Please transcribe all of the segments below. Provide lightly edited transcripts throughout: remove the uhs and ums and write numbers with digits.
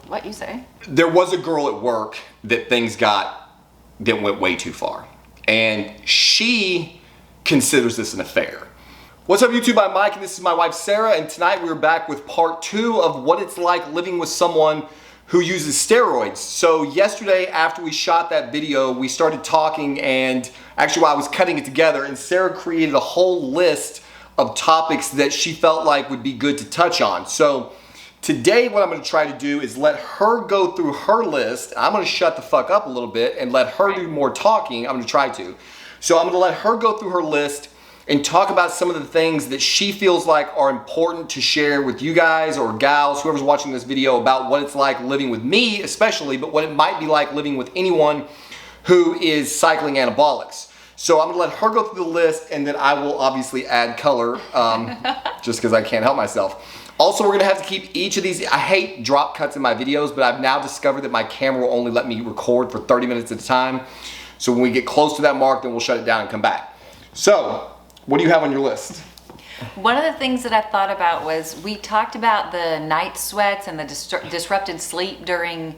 What you say? There was a girl at work that went way too far. And she considers this an affair. What's up YouTube, I'm Mike and this is my wife Sarah, and tonight we're back with part 2 of what it's like living with someone who uses steroids. So yesterday after we shot that video, we started talking, and actually while I was cutting it together, and Sarah created a whole list of topics that she felt like would be good to touch on. So today what I'm gonna try to do is let her go through her list. I'm gonna shut the fuck up a little bit and let her do more talking. I'm gonna try to. So I'm gonna let her go through her list and talk about some of the things that she feels like are important to share with you guys or gals, whoever's watching this video, about what it's like living with me especially, but what it might be like living with anyone who is cycling anabolics. So I'm gonna let her go through the list, and then I will obviously add color just because I can't help myself. Also, we're gonna have to keep each of these, I hate drop cuts in my videos, but I've now discovered that my camera will only let me record for 30 minutes at a time. So when we get close to that mark, then we'll shut it down and come back. So, what do you have on your list? One of the things that I thought about was, we talked about the night sweats and the disrupted sleep during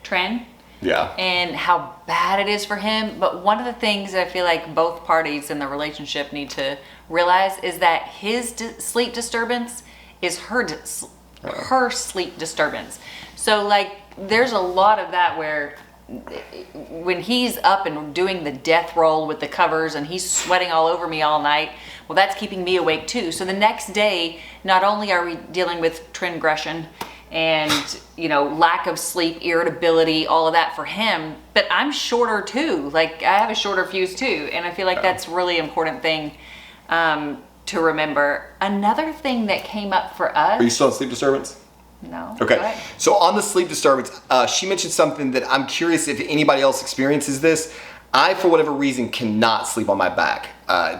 Tren. Yeah. And how bad it is for him. But one of the things that I feel like both parties in the relationship need to realize is that his sleep disturbance is her sleep disturbance. So like, there's a lot of that where when he's up and doing the death roll with the covers and he's sweating all over me all night, well, that's keeping me awake too. So the next day, not only are we dealing with transgression and, you know, lack of sleep, irritability, all of that for him, but I'm shorter too. Like, I have a shorter fuse too. And I feel like that's a really important thing to remember. Another thing that came up for us. Are you still on sleep disturbance? No. Okay. So on the sleep disturbance, she mentioned something that I'm curious if anybody else experiences this. I, for whatever reason, cannot sleep on my back.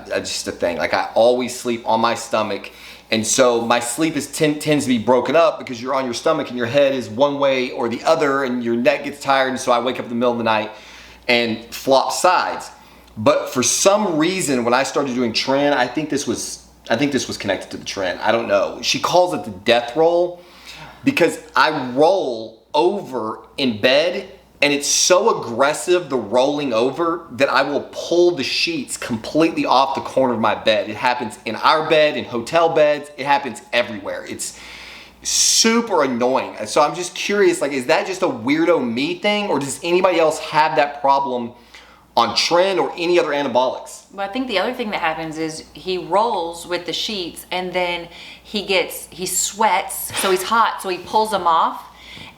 Just a thing. Like, I always sleep on my stomach. And so my sleep tends to be broken up because you're on your stomach and your head is one way or the other and your neck gets tired. And so I wake up in the middle of the night and flop sides. But for some reason, when I started doing Tren, I think this was connected to the Tren. I don't know. She calls it the death roll because I roll over in bed, and it's so aggressive, the rolling over, that I will pull the sheets completely off the corner of my bed. It happens in our bed, in hotel beds. It happens everywhere. It's super annoying. So I'm just curious, like, is that just a weirdo me thing, or does anybody else have that problem on Tren or any other anabolics? Well, I think the other thing that happens is he rolls with the sheets, and then he sweats, so he's hot, so he pulls them off,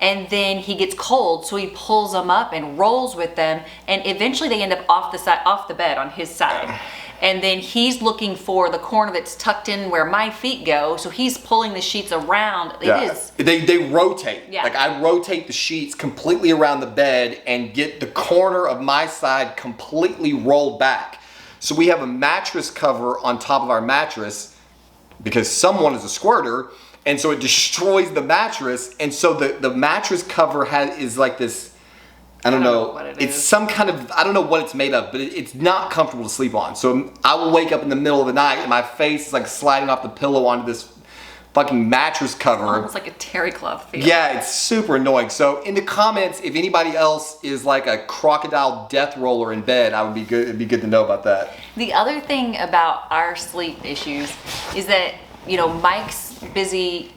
and then he gets cold, so he pulls them up and rolls with them, and eventually they end up off the bed on his side. And then he's looking for the corner that's tucked in where my feet go, so he's pulling the sheets around. They rotate. Yeah. Like, I rotate the sheets completely around the bed and get the corner of my side completely rolled back. So we have a mattress cover on top of our mattress because someone is a squirter, and so it destroys the mattress. And so the mattress cover is like this, I don't know what it is. It's some kind of, I don't know what it's made of, but it's not comfortable to sleep on. So I will wake up in the middle of the night and my face is like sliding off the pillow onto this fucking mattress cover. Almost like a terry cloth feel. Yeah, it's super annoying. So in the comments, if anybody else is like a crocodile death roller in bed, it'd be good to know about that. The other thing about our sleep issues is that, you know, Mike's busy,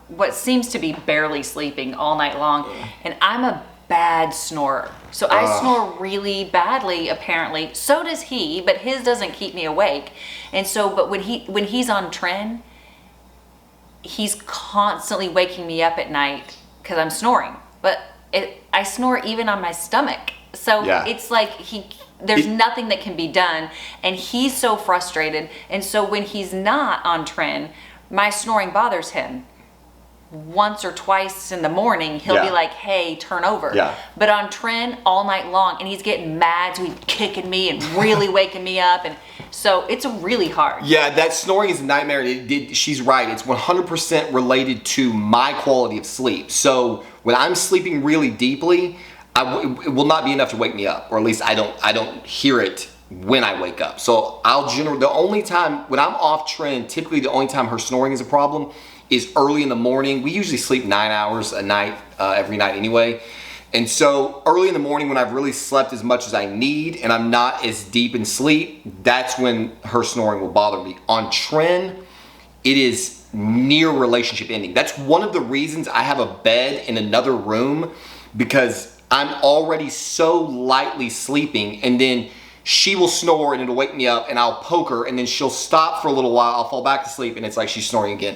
what seems to be barely sleeping all night long, and I'm a bad snorer. So I snore really badly, apparently. So does he, but his doesn't keep me awake. And so, but when he's on Tren, he's constantly waking me up at night because I'm snoring. But I snore even on my stomach. So it's like there's nothing that can be done, and he's so frustrated. And so when he's not on Tren, my snoring bothers him. Once or twice in the morning, he'll be like, hey, turn over. But on Tren, all night long, and he's getting mad, so he's kicking me and really waking me up, and so it's really hard. Yeah, that snoring is a nightmare. She's right. It's 100% related to my quality of sleep. So when I'm sleeping really deeply, it will not be enough to wake me up, or at least I don't hear it when I wake up. So the only time when I'm off Tren, typically the only time her snoring is a problem is early in the morning. We usually sleep 9 hours a night, every night anyway. And so early in the morning when I've really slept as much as I need and I'm not as deep in sleep, that's when her snoring will bother me. On Trin, it is near relationship ending. That's one of the reasons I have a bed in another room, because I'm already so lightly sleeping, and then she will snore and it'll wake me up and I'll poke her and then she'll stop for a little while, I'll fall back to sleep and it's like she's snoring again.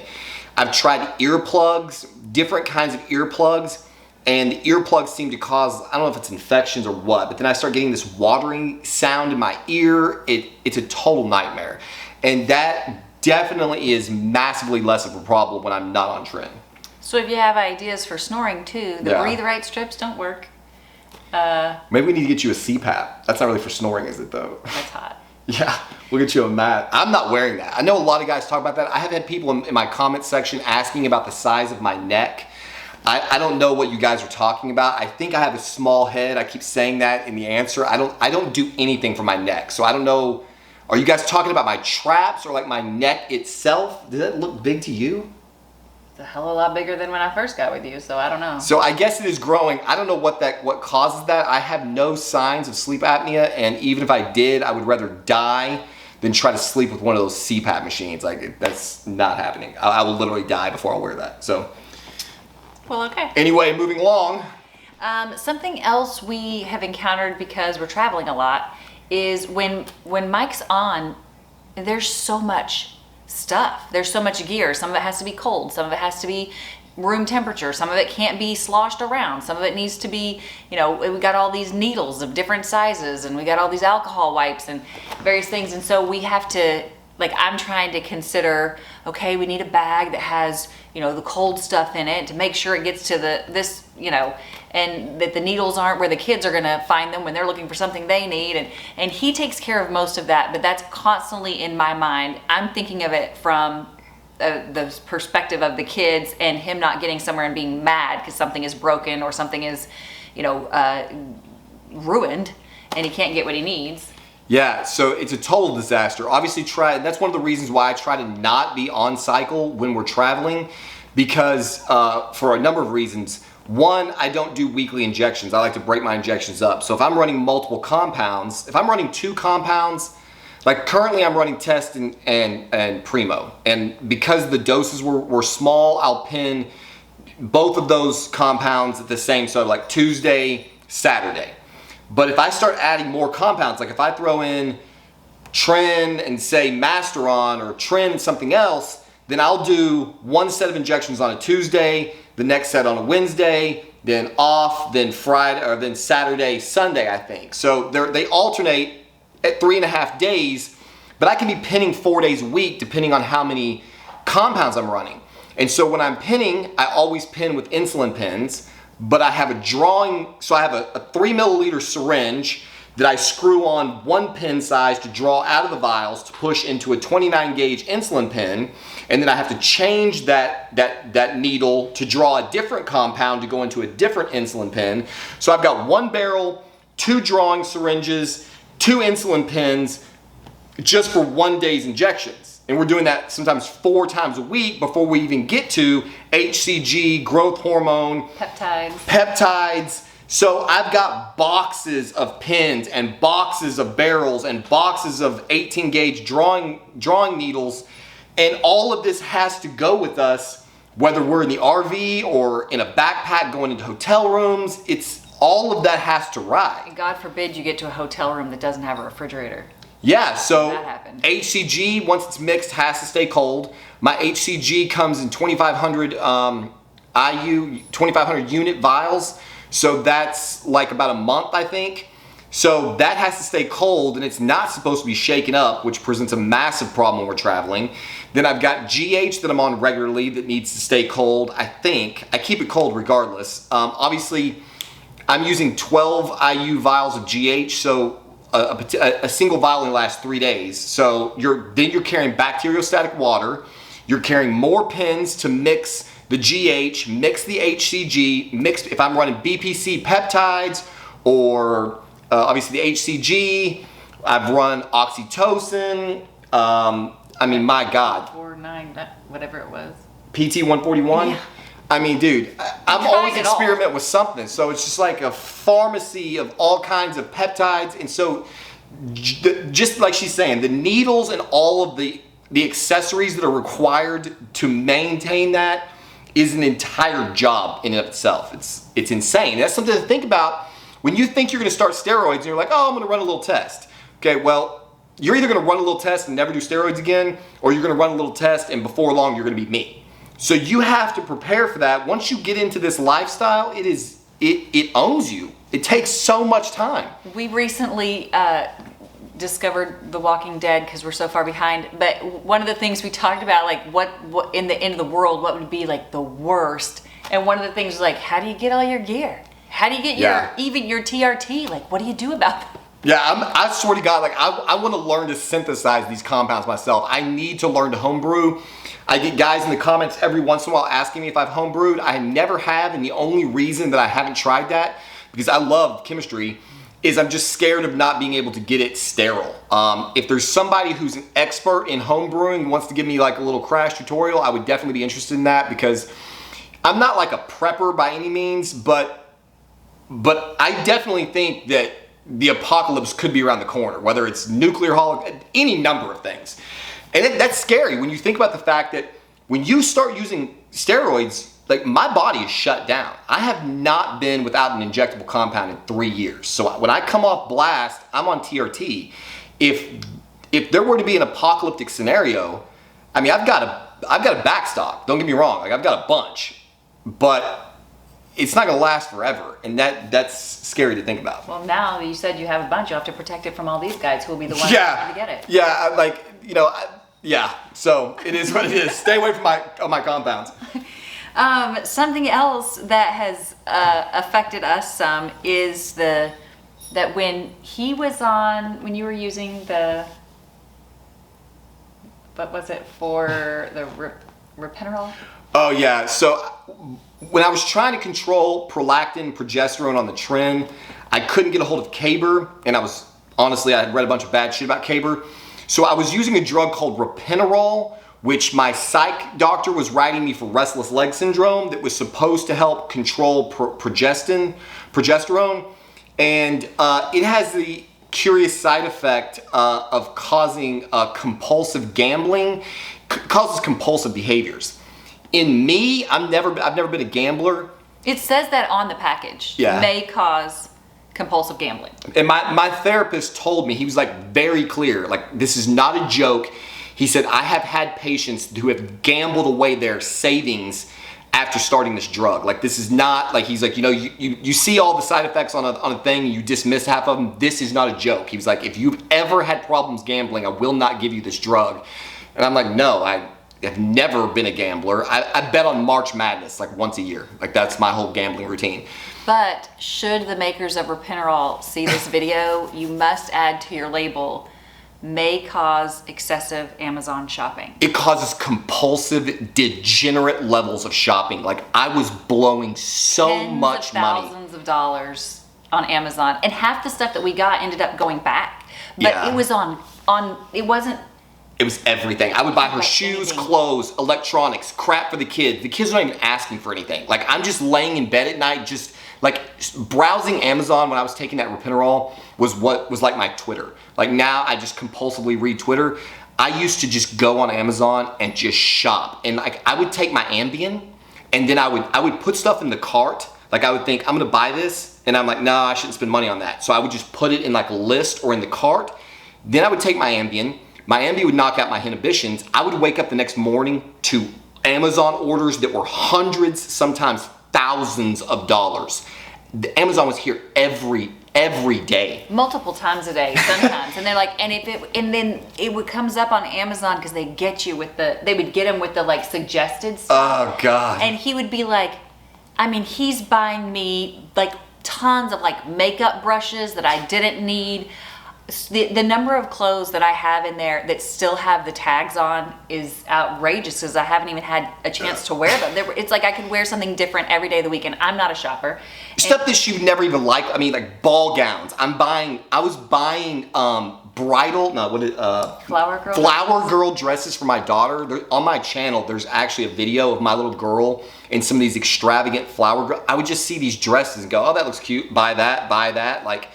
I've tried earplugs, different kinds of earplugs, and the earplugs seem to cause, I don't know if it's infections or what, but then I start getting this watering sound in my ear. It's a total nightmare. And that definitely is massively less of a problem when I'm not on Trin. So if you have ideas for snoring too, the Breathe Right strips don't work. Maybe we need to get you a CPAP. That's not really for snoring, is it though? That's hot. Yeah, we'll get you a mat. I'm not wearing that. I know a lot of guys talk about that. I have had people in my comment section asking about the size of my neck. I don't know what you guys are talking about. I think I have a small head. I keep saying that in the answer. I don't do anything for my neck. So I don't know. Are you guys talking about my traps or like my neck itself? Does that look big to you? It's a hell of a lot bigger than when I first got with you, so I don't know. So I guess it is growing. I don't know what causes that. I have no signs of sleep apnea, and even if I did, I would rather die than try to sleep with one of those CPAP machines. Like, that's not happening. I will literally die before I wear that. So. Well, okay. Anyway, moving along. Something else we have encountered because we're traveling a lot is when Mike's on, there's so much stuff. There's so much gear. Some of it has to be cold. Some of it has to be room temperature. Some of it can't be sloshed around. Some of it needs to be, we got all these needles of different sizes, and we got all these alcohol wipes and various things. And so we have to, I'm trying to consider, okay, we need a bag that has, the cold stuff in it to make sure it gets to this, and that the needles aren't where the kids are going to find them when they're looking for something they need. And he takes care of most of that, but that's constantly in my mind. I'm thinking of it from the perspective of the kids and him not getting somewhere and being mad because something is broken or something is, ruined and he can't get what he needs. Yeah, so it's a total disaster. Obviously, that's one of the reasons why I try to not be on cycle when we're traveling, because for a number of reasons. One, I don't do weekly injections. I like to break my injections up. So if I'm running multiple compounds, if I'm running 2 compounds, like currently I'm running Test and Primo. And because the doses were small, I'll pin both of those compounds at the same, so like Tuesday, Saturday. But if I start adding more compounds, like if I throw in Trin and say Masteron or Trin and something else, then I'll do one set of injections on a Tuesday, the next set on a Wednesday, then off, then Friday, or then Saturday, Sunday, I think. So they alternate at 3.5 days, but I can be pinning 4 days a week depending on how many compounds I'm running. And so when I'm pinning, I always pin with insulin pins. But I have a drawing, so I have a 3 milliliter syringe that I screw on 1 pin size to draw out of the vials to push into a 29 gauge insulin pin. And then I have to change that needle to draw a different compound to go into a different insulin pin. So I've got 1 barrel, 2 drawing syringes, 2 insulin pins just for 1 day's injections. And we're doing that sometimes 4 times a week before we even get to HCG, growth hormone, peptides. So I've got boxes of pins and boxes of barrels and boxes of 18 gauge drawing needles. And all of this has to go with us, whether we're in the RV or in a backpack going into hotel rooms. All of that has to ride. And God forbid you get to a hotel room that doesn't have a refrigerator. Yeah, so HCG, once it's mixed, has to stay cold. My HCG comes in 2,500 2,500 unit vials. So that's like about a month, I think. So that has to stay cold, and it's not supposed to be shaken up, which presents a massive problem when we're traveling. Then I've got GH that I'm on regularly that needs to stay cold, I think. I keep it cold regardless. Obviously, I'm using 12 IU vials of GH, so a single vial only lasts 3 days. So you're carrying bacteriostatic water. You're carrying more pins to mix the GH, mix the HCG, mix if I'm running BPC peptides or obviously the HCG. I've run oxytocin. I mean, my God. 4, 9, whatever it was. PT 141. Yeah. I mean, dude, I'm tried always it all. experimenting with something. So it's just like a pharmacy of all kinds of peptides. And so just like she's saying, the needles and all of the accessories that are required to maintain that is an entire job in and of itself. It's insane. That's something to think about when you think you're going to start steroids and you're like, oh, I'm going to run a little test. Okay, well, you're either going to run a little test and never do steroids again, or you're going to run a little test and before long you're going to be me. So you have to prepare for that. Once you get into this lifestyle, it owns you. It takes so much time. We recently discovered The Walking Dead because we're so far behind. But one of the things we talked about, like what in the end of the world, what would be like the worst? And one of the things was like, how do you get all your gear? How do you get even your TRT? Like, what do you do about that? Yeah, I swear to God, like I want to learn to synthesize these compounds myself. I need to learn to homebrew. I get guys in the comments every once in a while asking me if I've homebrewed. I never have, and the only reason that I haven't tried that, because I love chemistry, is I'm just scared of not being able to get it sterile. If there's somebody who's an expert in homebrewing and wants to give me like a little crash tutorial, I would definitely be interested in that, because I'm not like a prepper by any means, but I definitely think that the apocalypse could be around the corner, whether it's nuclear holocaust, any number of things. And that's scary when you think about the fact that when you start using steroids, like my body is shut down. I have not been without an injectable compound in 3 years. So when I come off blast, I'm on TRT. If there were to be an apocalyptic scenario, I mean, I've got a backstop. Don't get me wrong. Like I've got a bunch, but it's not gonna last forever, and that's scary to think about. Well, now that you said you have a bunch, you'll have to protect it from all these guys who will be the ones to get it. Yeah, so it is what it is. Stay away from my compounds. Something else that has affected us some is that when you were using what was it for the Repenerol? Oh yeah, so when I was trying to control prolactin, progesterone on the trend, I couldn't get a hold of Caber, and I had read a bunch of bad shit about Caber. So I was using a drug called Repenerol, which my psych doctor was writing me for restless leg syndrome, that was supposed to help control progesterone. And it has the curious side effect of causing compulsive gambling, causes compulsive behaviors. In me, I've never been a gambler. It says that on the package. Yeah. May cause compulsive gambling. And my therapist told me, he was like very clear, like this is not a joke. He said, I have had patients who have gambled away their savings after starting this drug. Like this is not, like he's like, you see all the side effects on a thing and you dismiss half of them. This is not a joke. He was like, if you've ever had problems gambling, I will not give you this drug. And I'm like, no, I have never been a gambler. I bet on March Madness like once a year. Like that's my whole gambling routine. But should the makers of Repenerol see this video, you must add to your label, may cause excessive Amazon shopping. It causes compulsive, degenerate levels of shopping. Like I was blowing so much money. Thousands of dollars on Amazon. And half the stuff that we got ended up going back. But it was it wasn't. It was everything. I would buy her shoes, clothes, electronics, crap for the kids. The kids aren't even asking for anything. Like I'm just laying in bed at night, just like browsing Amazon when I was taking that Repenerol was what was like my Twitter. Like now I just compulsively read Twitter. I used to just go on Amazon and just shop. And like I would take my Ambien and then I would put stuff in the cart. Like I would think I'm gonna buy this and I'm like, no, I shouldn't spend money on that. So I would just put it in like a list or in the cart. Then I would take my Ambien. My Ambien would knock out my inhibitions. I would wake up the next morning to Amazon orders that were hundreds, sometimes thousands of dollars. Amazon was here every day. Multiple times a day, sometimes. And they're like, and then it comes up on Amazon because they get you with they would get him with the like suggested stuff. Oh God. And he would be like, I mean, he's buying me like tons of like makeup brushes that I didn't need. The number of clothes that I have in there that still have the tags on is outrageous because I haven't even had a chance to wear them. It's like I could wear something different every day of the week, and I'm not a shopper. Stuff that you never even like. I mean, like ball gowns. I was buying Flower girl dresses for my daughter. On my channel, there's actually a video of my little girl in some of these extravagant flower girl. I would just see these dresses and go, oh, that looks cute. Buy that. Like,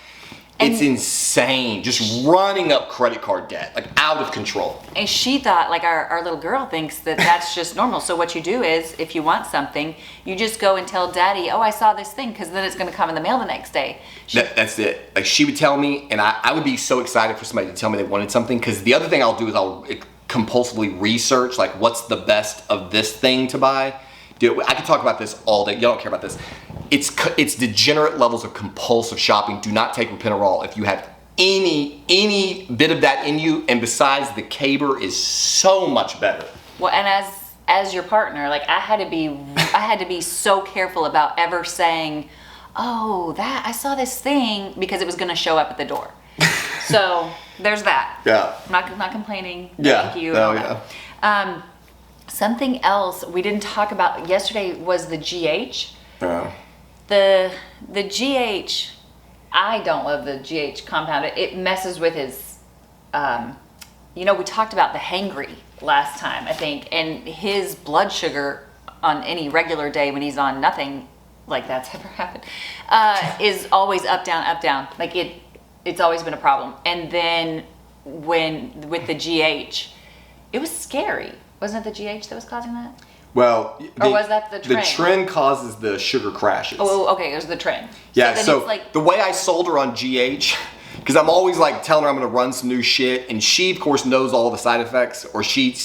it's insane. Just running up credit card debt, like out of control. And she thought, like our little girl thinks that that's just normal. So what you do is, if you want something, you just go and tell daddy, oh, I saw this thing, because then it's going to come in the mail the next day. That's it. Like, she would tell me, and I would be so excited for somebody to tell me they wanted something, because the other thing I'll do is I'll compulsively research, like, what's the best of this thing to buy. Dude, I could talk about this all day. Y'all don't care about this. It's degenerate levels of compulsive shopping. Do not take Repenterol if you have any bit of that in you. And besides, the Caber is so much better. Well, and as your partner, like, I had to be so careful about ever saying, oh, that I saw this thing, because it was going to show up at the door. So there's that. Yeah. I'm not complaining. Yeah. Thank you. Oh, yeah. Something else we didn't talk about yesterday was the GH. Yeah. The GH, I don't love the GH compound. It messes with his, we talked about the hangry last time, I think, and his blood sugar on any regular day when he's on nothing like that's ever happened, is always up, down. Like, it's always been a problem. And then with the GH, it was scary. Wasn't it the GH that was causing that? Well, or was that the trend? The trend causes the sugar crashes. Oh, okay, it was the trend. Yeah, so like, the way I sold her on GH, because I'm always like telling her I'm going to run some new shit, and she of course knows all the side effects, or she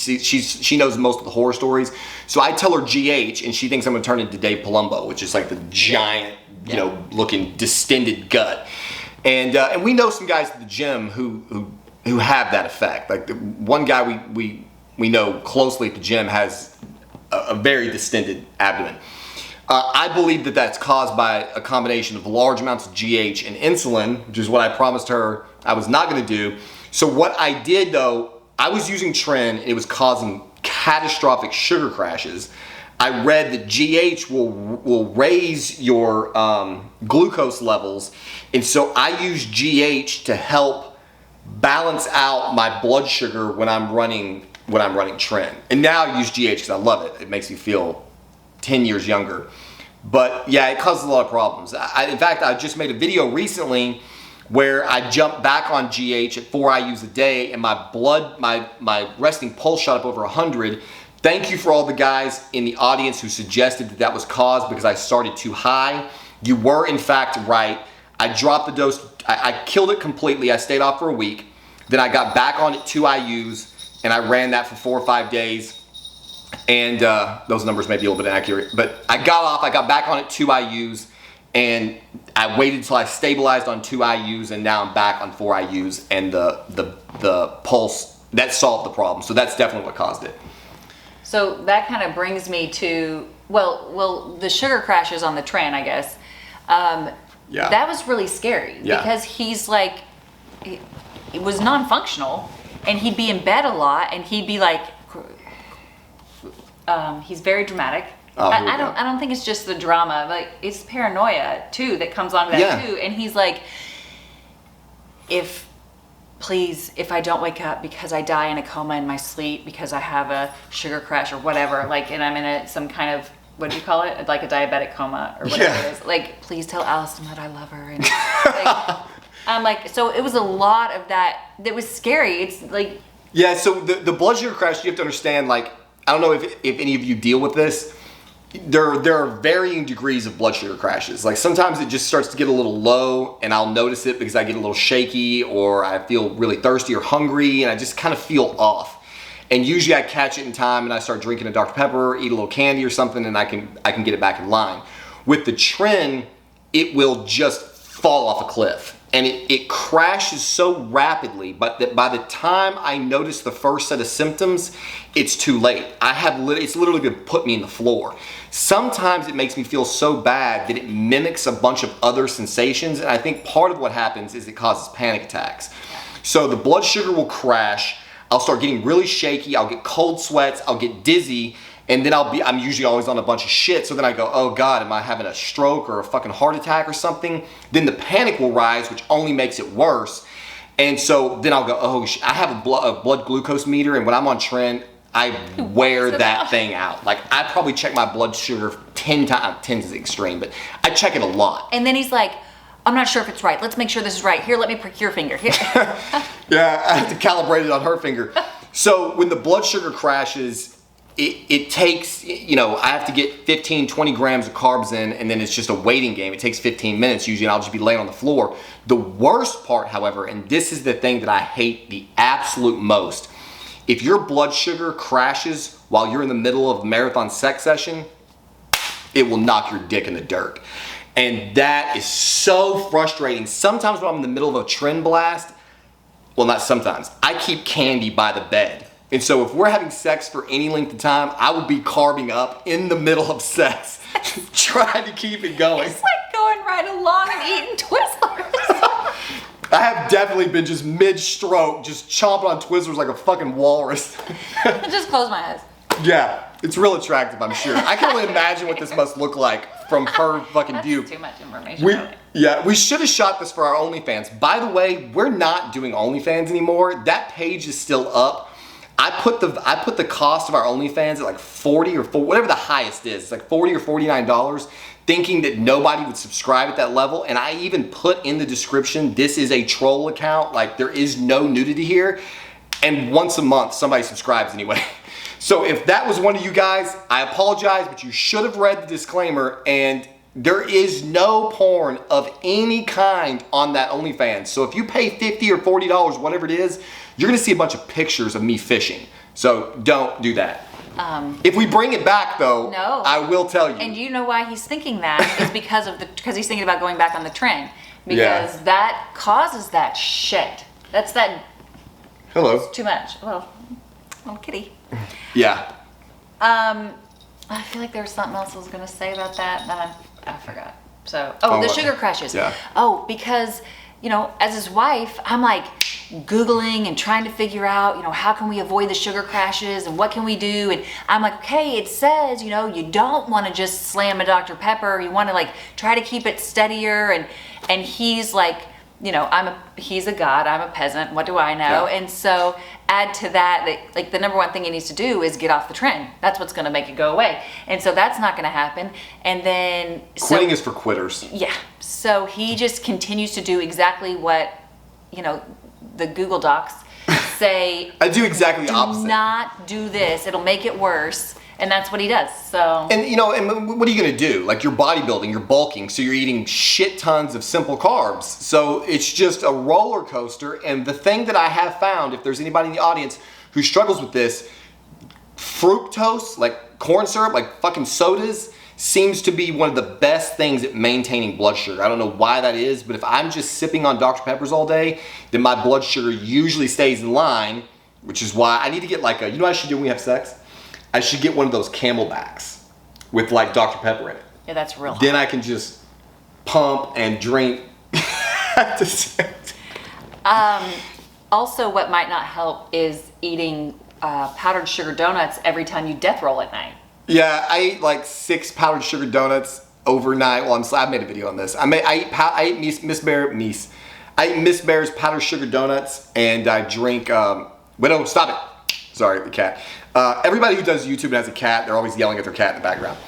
knows most of the horror stories. So I tell her GH, and she thinks I'm going to turn into Dave Palumbo, which is like the giant, looking distended gut. And we know some guys at the gym who have that effect. Like, the one guy we know closely at the gym has a very distended abdomen. I believe that that's caused by a combination of large amounts of GH and insulin, which is what I promised her I was not going to do. So what I did, though, I was using Tren, and it was causing catastrophic sugar crashes. I read that GH will raise your glucose levels, and so I use GH to help balance out my blood sugar when I'm running Tren. And now I use GH because I love it. It makes me feel 10 years younger. But yeah, it causes a lot of problems. In fact, I just made a video recently where I jumped back on GH at 4 IUs a day, and my resting pulse shot up over 100. Thank you for all the guys in the audience who suggested that was caused because I started too high. You were in fact right. I dropped the dose. I killed it completely. I stayed off for a week. Then I got back on at 2 IUs. And I ran that for 4 or 5 days, and those numbers may be a little bit inaccurate, but I got back on at 2 IUs, and I waited until I stabilized on 2 IUs, and now I'm back on 4 IUs, and the pulse, that solved the problem. So that's definitely what caused it. So that kind of brings me to, well, the sugar crashes on the Tren, I guess. Yeah. That was really scary, because he's like, it was non-functional. And he'd be in bed a lot, and he'd be like, he's very dramatic. Oh, I don't think it's just the drama. Like, it's paranoia too that comes along with that too. And he's like, if I don't wake up because I die in a coma in my sleep because I have a sugar crash or whatever, like, and I'm in some kind of, what do you call it? Like a diabetic coma or whatever it is. Like, please tell Allison that I love her. And like, I'm like, so it was a lot of that was scary. It's like... Yeah, so the blood sugar crash, you have to understand, like, I don't know if any of you deal with this. There are varying degrees of blood sugar crashes. Like, sometimes it just starts to get a little low, and I'll notice it because I get a little shaky, or I feel really thirsty or hungry, and I just kind of feel off. And usually I catch it in time, and I start drinking a Dr. Pepper, eat a little candy or something, and I can get it back in line. With the Tren, it will just fall off a cliff. And it crashes so rapidly, but that by the time I notice the first set of symptoms, it's too late. It's literally going to put me in the floor. Sometimes it makes me feel so bad that it mimics a bunch of other sensations, and I think part of what happens is it causes panic attacks. So the blood sugar will crash, I'll start getting really shaky, I'll get cold sweats, I'll get dizzy, and then I'm usually always on a bunch of shit, so then I go, oh God, am I having a stroke or a fucking heart attack or something? Then the panic will rise, which only makes it worse. And so then I'll go, oh, I have a blood glucose meter, and when I'm on trend, I wear that thing out. Like, I probably check my blood sugar 10 times. 10 is extreme, but I check it a lot. And then he's like, I'm not sure if it's right. Let's make sure this is right. Here, let me prick your finger. Here. Yeah, I have to calibrate it on her finger. So when the blood sugar crashes, it takes, I have to get 15, 20 grams of carbs in, and then it's just a waiting game. It takes 15 minutes usually, and I'll just be laying on the floor. The worst part, however, and this is the thing that I hate the absolute most, if your blood sugar crashes while you're in the middle of a marathon sex session, it will knock your dick in the dirt. And that is so frustrating. Sometimes when I'm in the middle of a trend blast, well, not sometimes, I keep candy by the bed. And so if we're having sex for any length of time, I would be carbing up in the middle of sex, trying to keep it going. It's like going right along and eating Twizzlers. I have definitely been just mid-stroke, just chomping on Twizzlers like a fucking walrus. I just close my eyes. Yeah, it's real attractive, I'm sure. I can only imagine what this must look like from her fucking view. That's too much information. We should have shot this for our OnlyFans. By the way, we're not doing OnlyFans anymore. That page is still up. I put the cost of our OnlyFans at like 40 or whatever the highest is. It's like $40 or $49, thinking that nobody would subscribe at that level. And I even put in the description, this is a troll account. Like, there is no nudity here. And once a month, somebody subscribes anyway. So if that was one of you guys, I apologize, but you should have read the disclaimer, and there is no porn of any kind on that OnlyFans. So if you pay $50 or $40, whatever it is, you're gonna see a bunch of pictures of me fishing. So don't do that. If we bring it back though, no. I will tell you. And you know why he's thinking that is because he's thinking about going back on the trend. Because that causes that shit. That's that. Hello. Too much. Well, little kitty. Yeah. I feel like there was something else I was gonna say about that, but I forgot. So, the sugar crashes. Yeah. Oh, because, as his wife, I'm like Googling and trying to figure out, how can we avoid the sugar crashes and what can we do? And I'm like, okay, it says, you don't want to just slam a Dr. Pepper. You want to like try to keep it steadier. And he's like, he's a god, I'm a peasant, what do I know? Yeah. And so add to that, like the number one thing he needs to do is get off the trend. That's what's gonna make it go away. And so that's not gonna happen. And then Quitting is for quitters. Yeah, so he just continues to do exactly what, the Google Docs say. I do exactly the opposite. Do not do this, it'll make it worse. And that's what he does, so. And and what are you gonna do? Like, you're bodybuilding, you're bulking, so you're eating shit tons of simple carbs. So it's just a roller coaster. And the thing that I have found, if there's anybody in the audience who struggles with this, fructose, like corn syrup, like fucking sodas, seems to be one of the best things at maintaining blood sugar. I don't know why that is, but if I'm just sipping on Dr. Peppers all day, then my blood sugar usually stays in line, which is why I need to get like what I should do when we have sex? I should get one of those Camelbacks with like Dr. Pepper in it. Yeah, that's real. Then I can just pump and drink. Also, what might not help is eating powdered sugar donuts every time you death roll at night. Yeah, I ate like 6 powdered sugar donuts overnight. Well, I made a video on this. I ate Miss Bear's powdered sugar donuts, and I drink. Wait, no, stop it. Sorry, the cat. Everybody who does YouTube and has a cat, they're always yelling at their cat in the background.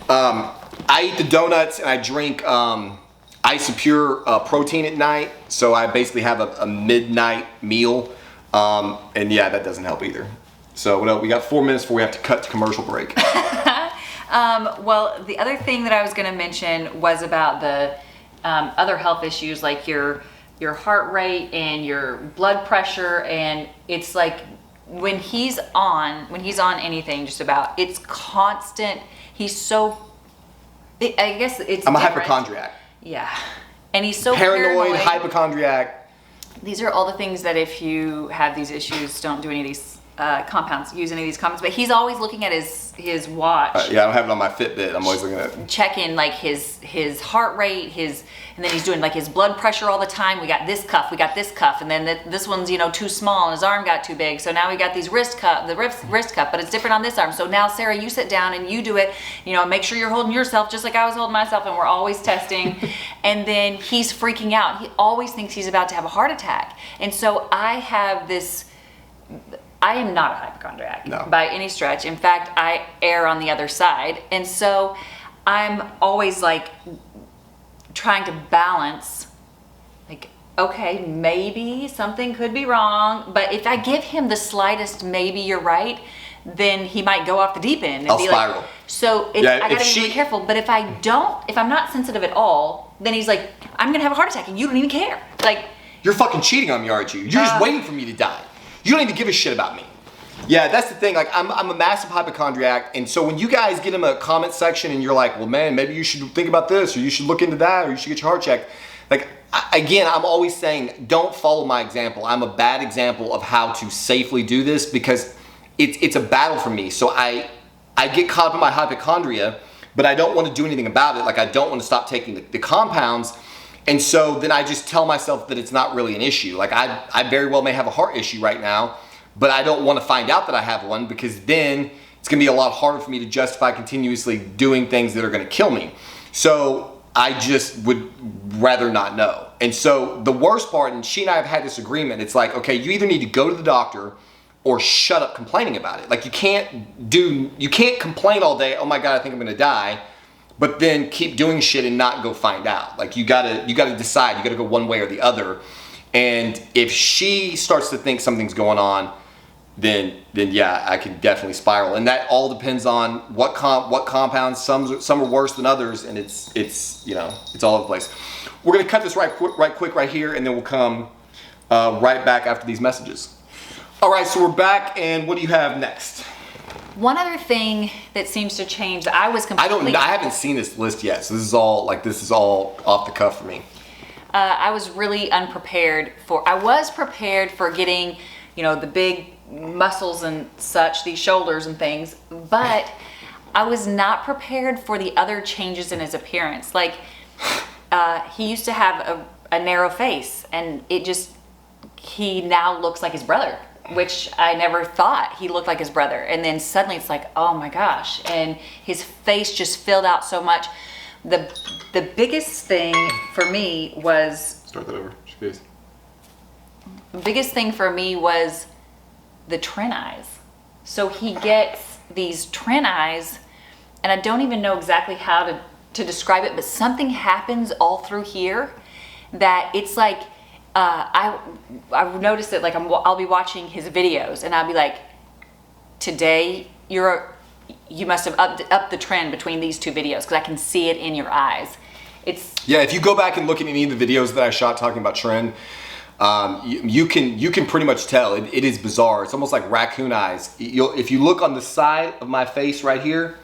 I eat the donuts and I drink Isopure protein at night. So I basically have a midnight meal. And yeah, that doesn't help either. So we got 4 minutes before we have to cut to commercial break. Well, the other thing that I was going to mention was about the other health issues, like your heart rate and your blood pressure. And it's like when he's on anything, just about, it's constant. He's so, I guess it's I'm a different. hypochondriac. Yeah. And he's so Paranoid, paranoid. hypochondriac. These are all the things that if you have these issues, don't do any of these compounds, use any of these compounds, but he's always looking at his watch. Yeah, I don't have it on my Fitbit. I'm always looking at it. Checking like his heart rate, and then he's doing like his blood pressure all the time. We got this cuff, and then this one's too small, and his arm got too big. So now we got these wrist cuff, but it's different on this arm. So now Sarah, you sit down and you do it. Make sure you're holding yourself just like I was holding myself, and we're always testing. And then he's freaking out. He always thinks he's about to have a heart attack, and so I have this. I am not a hypochondriac by any stretch. In fact, I err on the other side. And so I'm always like trying to balance, like, okay, maybe something could be wrong. But if I give him the slightest, maybe you're right, then he might go off the deep end and I'll be spiral. like, so I gotta be really careful. But if I'm not sensitive at all, then he's like, I'm gonna have a heart attack and you don't even care. Like, you're fucking cheating on me, aren't you? You're just waiting for me to die. You don't even give a shit about me. Yeah, that's the thing. Like, I'm a massive hypochondriac, and so when you guys get in a comment section and you're like, well, man, maybe you should think about this, or you should look into that, or you should get your heart checked. Like, again, I'm always saying, don't follow my example. I'm a bad example of how to safely do this because it's a battle for me. So I get caught up in my hypochondria, but I don't want to do anything about it. Like, I don't want to stop taking the compounds. And so then I just tell myself that it's not really an issue. Like, I very well may have a heart issue right now, but I don't want to find out that I have one because then it's going to be a lot harder for me to justify continuously doing things that are going to kill me. So I just would rather not know. And so the worst part, and she and I have had this agreement, it's like, okay, you either need to go to the doctor or shut up complaining about it. Like, you can't complain all day, oh my God, I think I'm going to die, but then keep doing shit and not go find out. Like, you gotta decide, you gotta go one way or the other. And if she starts to think something's going on, then yeah, I can definitely spiral. And that all depends on what compounds. Some are worse than others, and it's all over the place. We're gonna cut this right quick right here, and then we'll come right back after these messages. All right, so we're back, and what do you have next? One other thing that seems to change that I was completely... I haven't seen this list yet, so this is all off the cuff for me. I was really unprepared I was prepared for getting, the big muscles and such, these shoulders and things, but I was not prepared for the other changes in his appearance. Like, he used to have a narrow face, and he now looks like his brother, which I never thought he looked like his brother. And then suddenly it's like, oh my gosh. And his face just filled out so much. The biggest thing for me was... Start that over, please. The biggest thing for me was the trin eyes. So he gets these trin eyes, and I don't even know exactly how to describe it, but something happens all through here that it's like, I've noticed that, like, I'll be watching his videos and I'll be like, today you must have upped the trend between these two videos, because I can see it in your eyes. Yeah, if you go back and look at any of the videos that I shot talking about trend, you can pretty much tell. It is bizarre. It's almost like raccoon eyes. If you look on the side of my face right here,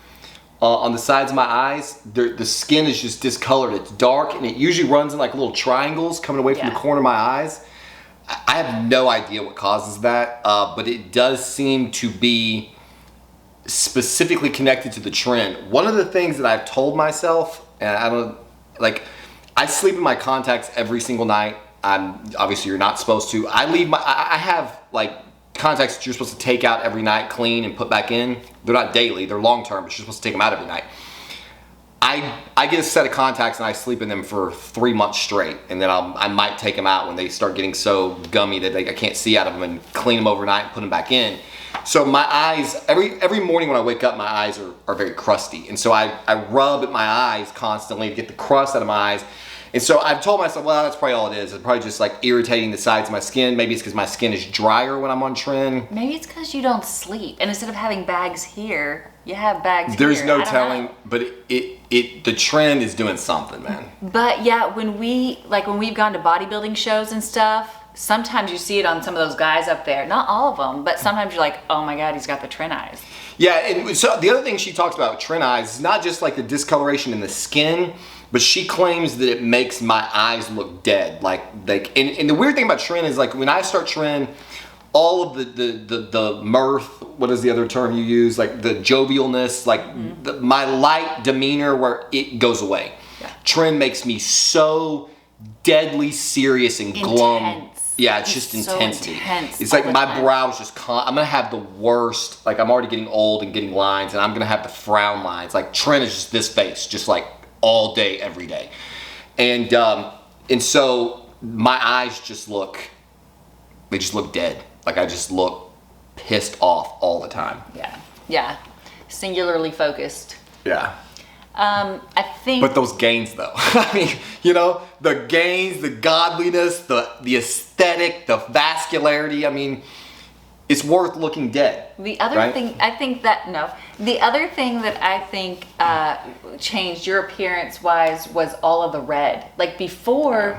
on the sides of my eyes, the skin is just discolored. It's dark, and it usually runs in like little triangles coming away from the corner of my eyes. I have no idea what causes that, but it does seem to be specifically connected to the trend. One of the things that I've told myself, and I sleep in my contacts every single night. Obviously you're not supposed to. I have like contacts that you're supposed to take out every night, clean and put back in. They're not daily, they're long term, but you're supposed to take them out every night. I get a set of contacts and I sleep in them for 3 months straight, and then I might take them out when they start getting so gummy that I can't see out of them, and clean them overnight and put them back in. So my eyes, every morning when I wake up, my eyes are very crusty, and so I rub at my eyes constantly to get the crust out of my eyes. And so I've told myself, well, that's probably all it is. It's probably just like irritating the sides of my skin. Maybe it's because my skin is drier when I'm on tren. Maybe it's because you don't sleep, and instead of having bags here, you have bags There's here. no telling, but the trend is doing something, man. But yeah, when we've gone to bodybuilding shows and stuff, sometimes you see it on some of those guys up there. Not all of them, but sometimes you're like, oh my God, he's got the trin eyes. Yeah, and so the other thing she talks about with trin eyes is not just like the discoloration in the skin, but she claims that it makes my eyes look dead. And the weird thing about tren is, like, when I start tren, all of the mirth, what is the other term you use? Like the jovialness, like my light demeanor where it goes away. Yeah. Tren makes me so deadly serious and glum. Yeah, it's just intensity. Intense it's like my brow is just I'm gonna have the worst, like I'm already getting old and getting lines, and I'm gonna have the frown lines. Like Tren is just this face, just like all day, every day. And so my eyes just look dead. Like I just look pissed off all the time. Yeah. Singularly focused. Yeah. I think. But those gains, though. I mean, you know, the gains, the godliness, the aesthetic, the vascularity. I mean, it's worth looking dead. The other thing, the other thing that I think changed your appearance wise was all of the red. Like before,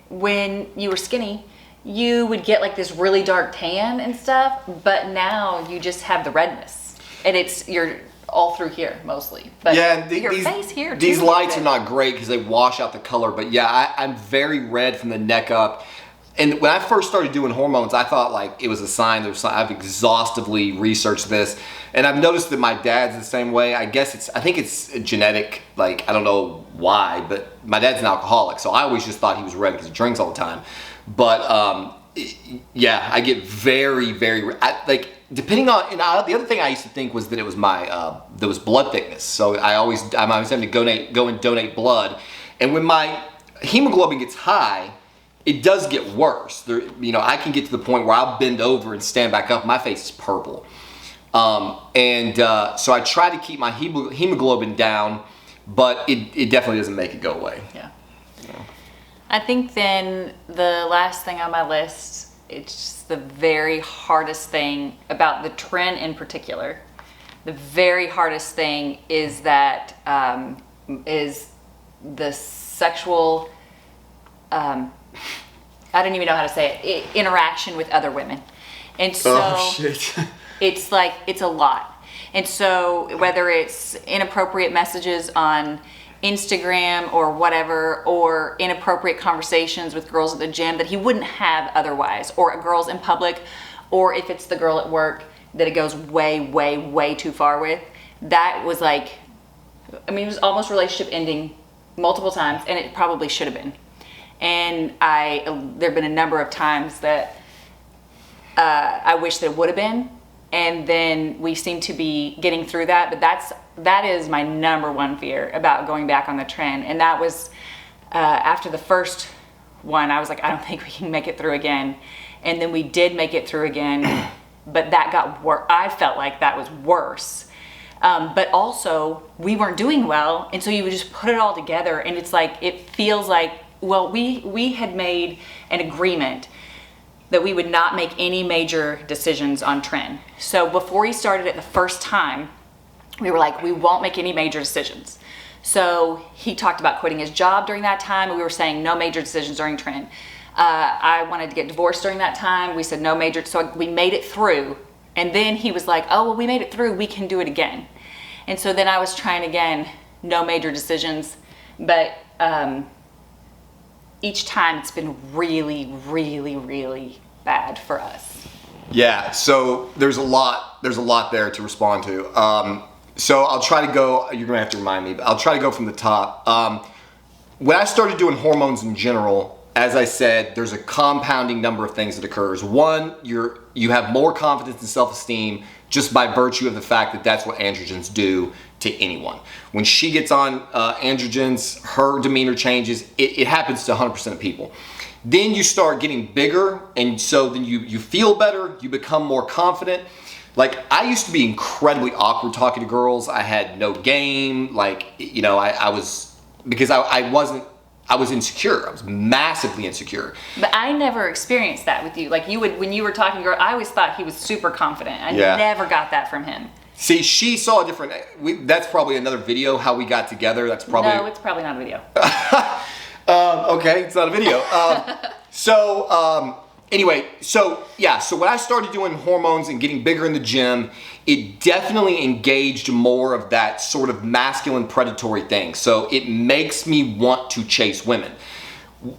when you were skinny, you would get like this really dark tan and stuff, but now you just have the redness, and you're all through here mostly. But yeah, your face here. These lights are not great because they wash out the color, but yeah, I'm very red from the neck up. And when I first started doing hormones, I thought like it was a sign. I've exhaustively researched this, and I've noticed that my dad's the same way. I think it's genetic. Like I don't know why, but my dad's an alcoholic, so I always just thought he was red because he drinks all the time. But yeah, I get very, very like depending on. And the other thing I used to think was that it was there was blood thickness. So I'm always having to go and donate blood, and when my hemoglobin gets high, it does get worse. I can get to the point where I'll bend over and stand back up. My face is purple. So I try to keep my hemoglobin down, but it definitely doesn't make it go away. Yeah. I think then the last thing on my list, it's just the very hardest thing about the Tren in particular. The very hardest thing is that is the sexual. I don't even know how to say it. Interaction with other women, and so it's like it's a lot. And so whether it's inappropriate messages on Instagram or whatever, or inappropriate conversations with girls at the gym that he wouldn't have otherwise, or girls in public, or if it's the girl at work that it goes way, way, way too far with, that was like, I mean, it was almost relationship ending multiple times, and it probably should have been. And there have been a number of times that I wish there would have been, and then we seem to be getting through that. But that is my number one fear about going back on the Tren. And that was after the first one, I was like, I don't think we can make it through again. And then we did make it through again, but that got worse. I felt like that was worse. But also we weren't doing well, and so you would just put it all together, and it's like it feels like, well, we had made an agreement that we would not make any major decisions on Tren. So before he started it the first time, we were like, we won't make any major decisions. So he talked about quitting his job during that time, and we were saying no major decisions during Tren. I wanted to get divorced during that time. We said no major, so we made it through. And then he was like, oh, well, we made it through, we can do it again. And so then I was trying again, no major decisions. But each time it's been really, really, really bad for us. Yeah, so there's a lot there to respond to. So I'll try to go, you're gonna have to remind me, but I'll try to go from the top. When I started doing hormones in general, as I said, there's a compounding number of things that occurs. One, you have more confidence and self-esteem just by virtue of the fact that that's what androgens do to anyone. When she gets on androgens, her demeanor changes. It happens to 100% of people. Then you start getting bigger, and so then you feel better, you become more confident. Like, I used to be incredibly awkward talking to girls. I had no game. Like, you know, I was insecure. I was massively insecure. But I never experienced that with you. Like, when you were talking to girls, I always thought he was super confident. I never got that from him. See, she saw a different, that's probably another video, how we got together. That's probably. No, it's probably not a video. Okay, it's not a video. Anyway, so when I started doing hormones and getting bigger in the gym, it definitely engaged more of that sort of masculine predatory thing. So it makes me want to chase women.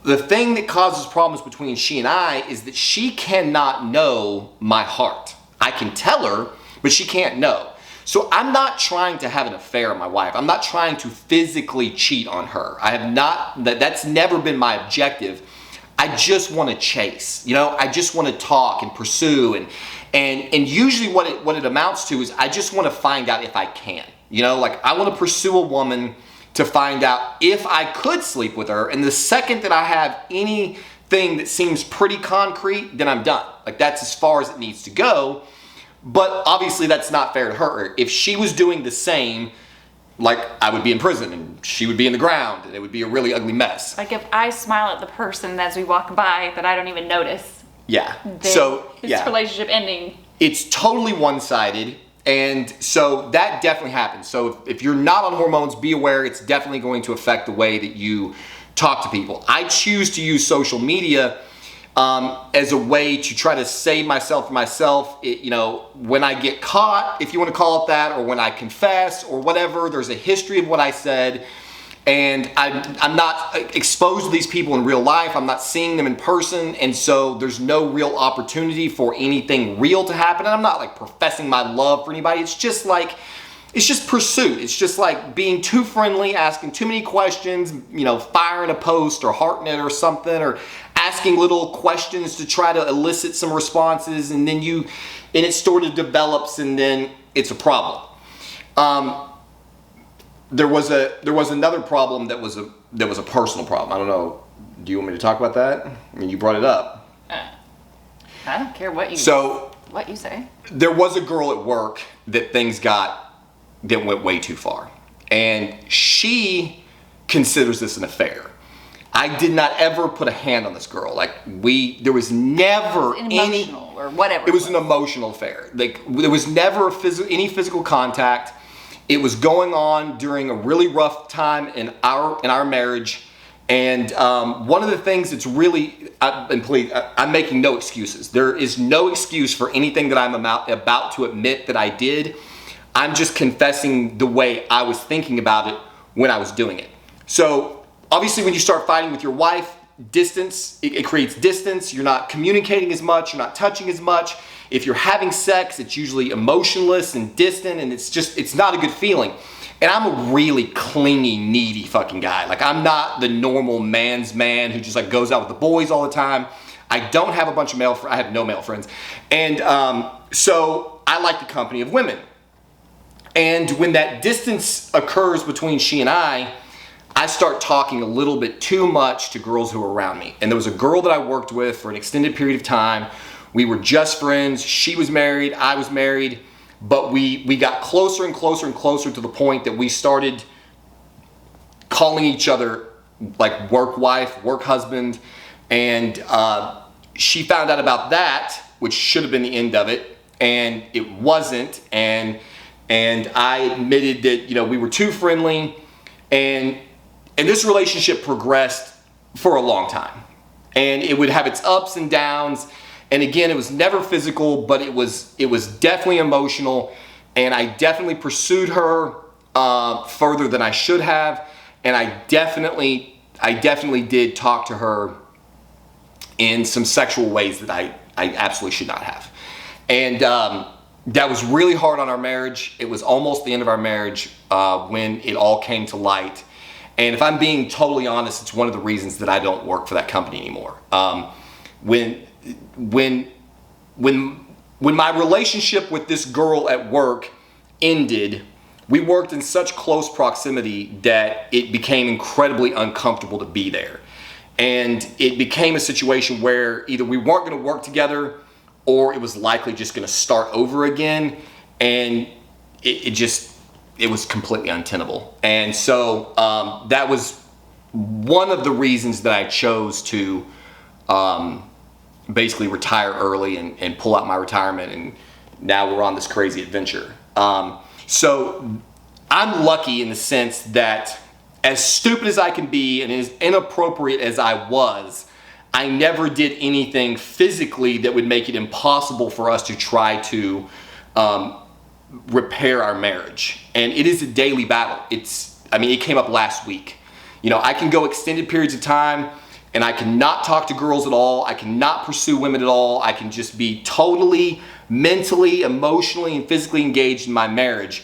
The thing that causes problems between she and I is that she cannot know my heart. I can tell her, but she can't know. So I'm not trying to have an affair on my wife. I'm not trying to physically cheat on her. I have not, that's never been my objective. I just want to chase, I just want to talk and pursue and usually what it amounts to is I just want to find out if I can, like I want to pursue a woman to find out if I could sleep with her. And the second that I have anything that seems pretty concrete, then I'm done. Like that's as far as it needs to go. But obviously that's not fair to her. If she was doing the same, like I would be in prison and she would be in the ground and it would be a really ugly mess. Like if I smile at the person as we walk by that I don't even notice. Yeah. This relationship ending. It's totally one-sided. And so that definitely happens. So if you're not on hormones, be aware it's definitely going to affect the way that you talk to people. I choose to use social media as a way to try to save myself from myself. When I get caught, if you want to call it that, or when I confess or whatever, there's a history of what I said. And I'm not exposed to these people in real life. I'm not seeing them in person. And so there's no real opportunity for anything real to happen. And I'm not like professing my love for anybody. It's just pursuit. It's just like being too friendly, asking too many questions, firing a post or hearting it or something, or asking little questions to try to elicit some responses. And then it sort of develops and then it's a problem. There was another problem that was a personal problem. I don't know. Do you want me to talk about that? I mean, you brought it up. I don't care what you say. There was a girl at work that went way too far, and she considers this an affair. I did not ever put a hand on this girl. There was never emotional or whatever. It was an emotional affair. Like there was never any physical contact. It was going on during a really rough time in our marriage, and one of the things that's really, I'm making no excuses. There is no excuse for anything that I'm about to admit that I did. I'm just confessing the way I was thinking about it when I was doing it. So obviously, when you start fighting with your wife, distance, it creates distance. You're not communicating as much. You're not touching as much. If you're having sex, it's usually emotionless and distant, and it's not a good feeling. And I'm a really clingy, needy fucking guy. Like I'm not the normal man's man who just like goes out with the boys all the time. I don't have a bunch of I have no male friends. And so I like the company of women. And when that distance occurs between she and I start talking a little bit too much to girls who are around me. And there was a girl that I worked with for an extended period of time. We were just friends. She was married. I was married. But we got closer and closer and closer to the point that we started calling each other like work wife, work husband. And she found out about that, which should have been the end of it. And it wasn't. And I admitted that, we were too friendly. And this relationship progressed for a long time. And it would have its ups and downs. And again, it was never physical, but it was definitely emotional. And I definitely pursued her further than I should have. And I definitely did talk to her in some sexual ways that I absolutely should not have. And that was really hard on our marriage. It was almost the end of our marriage when it all came to light. And if I'm being totally honest, it's one of the reasons that I don't work for that company anymore. When my relationship with this girl at work ended, we worked in such close proximity that it became incredibly uncomfortable to be there. And it became a situation where either we weren't going to work together or it was likely just going to start over again. And it was completely untenable. And so that was one of the reasons that I chose to basically retire early and pull out my retirement, and now we're on this crazy adventure. So I'm lucky in the sense that as stupid as I can be and as inappropriate as I was, I never did anything physically that would make it impossible for us to try to repair our marriage. And it is a daily battle. It came up last week. I can go extended periods of time and I cannot talk to girls at all. I cannot pursue women at all. I can just be totally mentally, emotionally, and physically engaged in my marriage.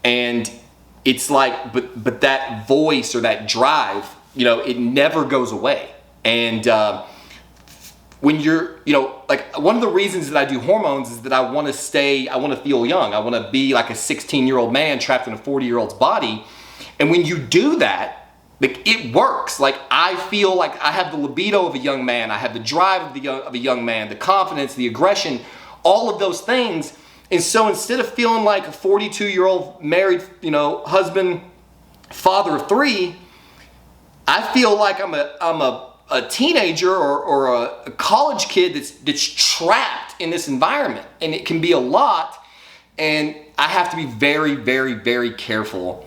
And it's like, but that voice or that drive, you know, it never goes away. And when you're, you know, like one of the reasons that I do hormones is that I want to feel young. I want to be like a 16-year-old man trapped in a 40-year-old's body. And when you do that, like, it works. Like, I feel like I have the libido of a young man. I have the drive of a young man, the confidence, the aggression, all of those things. And so instead of feeling like a 42-year-old married, you know, husband, father of 3, I feel like I'm a teenager or a college kid that's trapped in this environment. And it can be a lot. And I have to be very, very, very careful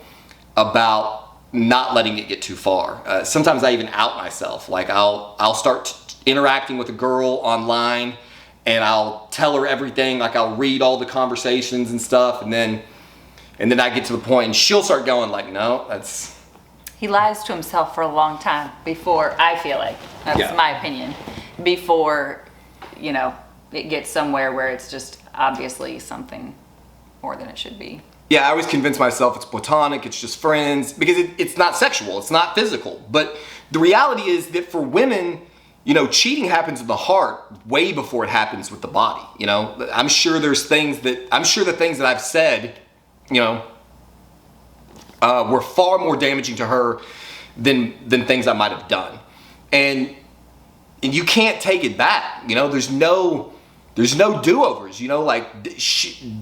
about not letting it get too far. Sometimes I even out myself. Like I'll start interacting with a girl online and I'll tell her everything. Like I'll read all the conversations and stuff, and then I get to the point and she'll start going like, no, that's... He lies to himself for a long time before, I feel like, that's my opinion, before, you know, it gets somewhere where it's just obviously something more than it should be. Yeah, I always convince myself it's platonic, it's just friends, because it's not sexual, it's not physical. But the reality is that for women, you know, cheating happens in the heart way before it happens with the body. You know, I'm sure the things that I've said, you know, were far more damaging to her than things I might have done. And you can't take it back. You know, there's no do-overs, you know, like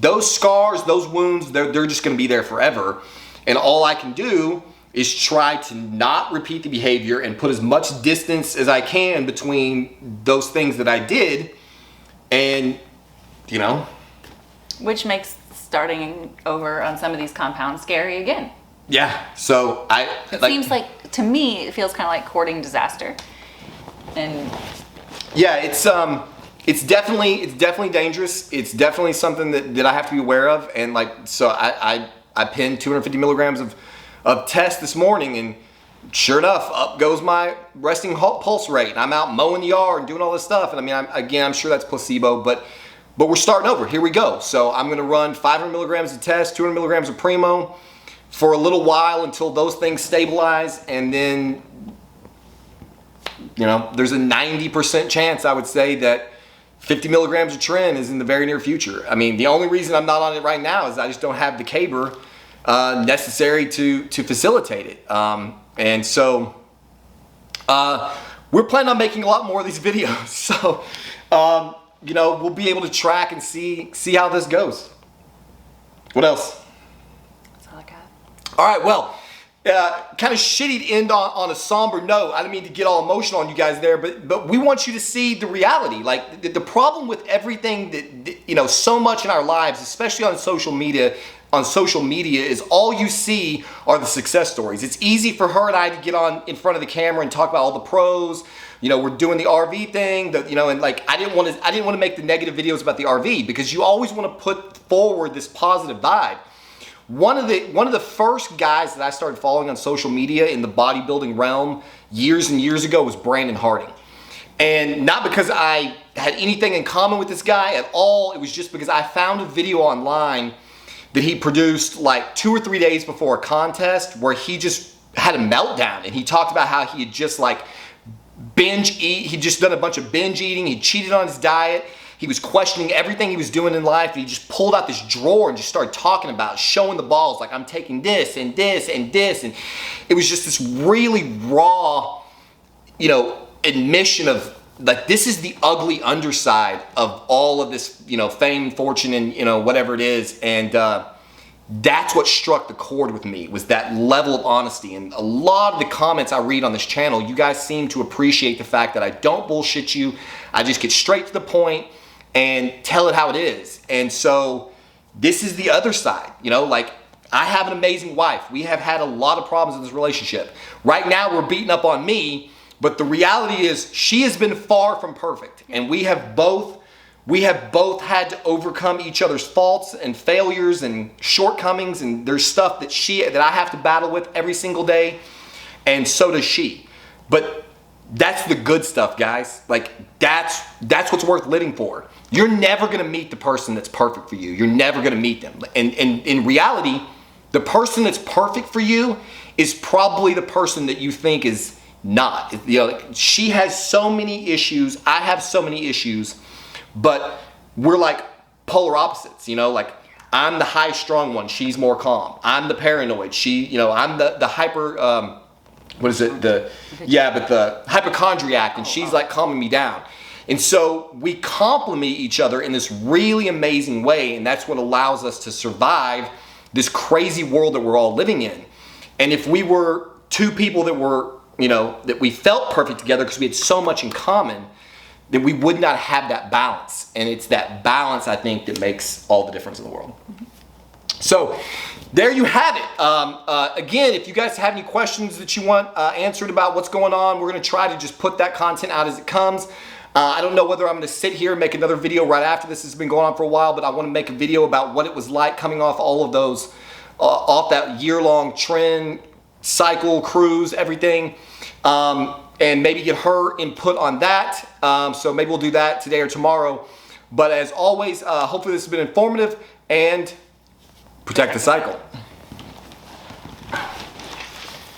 those scars, those wounds, they're just going to be there forever. And all I can do is try to not repeat the behavior and put as much distance as I can between those things that I did. And, you know. Which makes starting over on some of these compounds scary again. Yeah. So it seems like, to me, it feels kind of like courting disaster. And yeah, it's definitely dangerous. It's definitely something that I have to be aware of. And like, so I pinned 250 milligrams of test this morning, and sure enough, up goes my resting pulse rate. And I'm out mowing the yard and doing all this stuff. And I mean, I'm sure that's placebo, but we're starting over. Here we go. So I'm going to run 500 milligrams of test, 200 milligrams of Primo for a little while until those things stabilize. And then, you know, there's a 90% chance, I would say, that 50 milligrams of Tren is in the very near future. I mean, the only reason I'm not on it right now is I just don't have the caber necessary to facilitate it. And so we're planning on making a lot more of these videos. So, you know, we'll be able to track and see how this goes. What else? That's all I got. All right, well, kind of shitty to end on a somber note. I didn't mean to get all emotional on you guys there, but we want you to see the reality. Like the problem with everything that, you know, so much in our lives, especially on social media, is all you see are the success stories. It's easy for her and I to get on in front of the camera and talk about all the pros. You know, we're doing the RV thing, you know, and like I didn't want to make the negative videos about the RV, because you always want to put forward this positive vibe. One of the first guys that I started following on social media in the bodybuilding realm years and years ago was Brandon Harding. And not because I had anything in common with this guy at all. It was just because I found a video online that he produced like 2 or 3 days before a contest where he just had a meltdown, and he talked about how he had just like he'd just done a bunch of binge eating, he cheated on his diet, he was questioning everything he was doing in life, and he just pulled out this drawer and just started talking about, showing the balls, like, I'm taking this and this and this, and it was just this really raw, you know, admission of like, this is the ugly underside of all of this, you know, fame, fortune, and, you know, whatever it is. And that's what struck the chord with me, was that level of honesty. And a lot of the comments I read on this channel, you guys seem to appreciate the fact that I don't bullshit you. I just get straight to the point and tell it how it is. And so this is the other side, you know, like, I have an amazing wife. We have had a lot of problems in this relationship. Right now we're beating up on me, but the reality is she has been far from perfect. And we have both had to overcome each other's faults and failures and shortcomings, and there's stuff that I have to battle with every single day, and so does she. But That's the good stuff, guys. Like, that's what's worth living for. You're never gonna meet the person that's perfect for you. You're never gonna meet them. And in reality, the person that's perfect for you is probably the person that you think is not. You know, like, she has so many issues, I have so many issues, but we're like polar opposites, you know, like I'm the high strung one, she's more calm. I'm the paranoid, I'm the hyper, the hypochondriac, and she's like calming me down. And so we complement each other in this really amazing way, and that's what allows us to survive this crazy world that we're all living in. And if we were two people that were, that we felt perfect together because we had so much in common, then we would not have that balance. And it's that balance, I think, that makes all the difference in the world. So there you have it. Again, if you guys have any questions that you want answered about what's going on, we're going to try to just put that content out as it comes. I don't know whether I'm going to sit here and make another video right after this. This has been going on for a while, but I want to make a video about what it was like coming off all of those, off that year-long trend, cycle, cruise, everything, and maybe get her input on that. So maybe we'll do that today or tomorrow. But as always, hopefully this has been informative, and protect the cycle.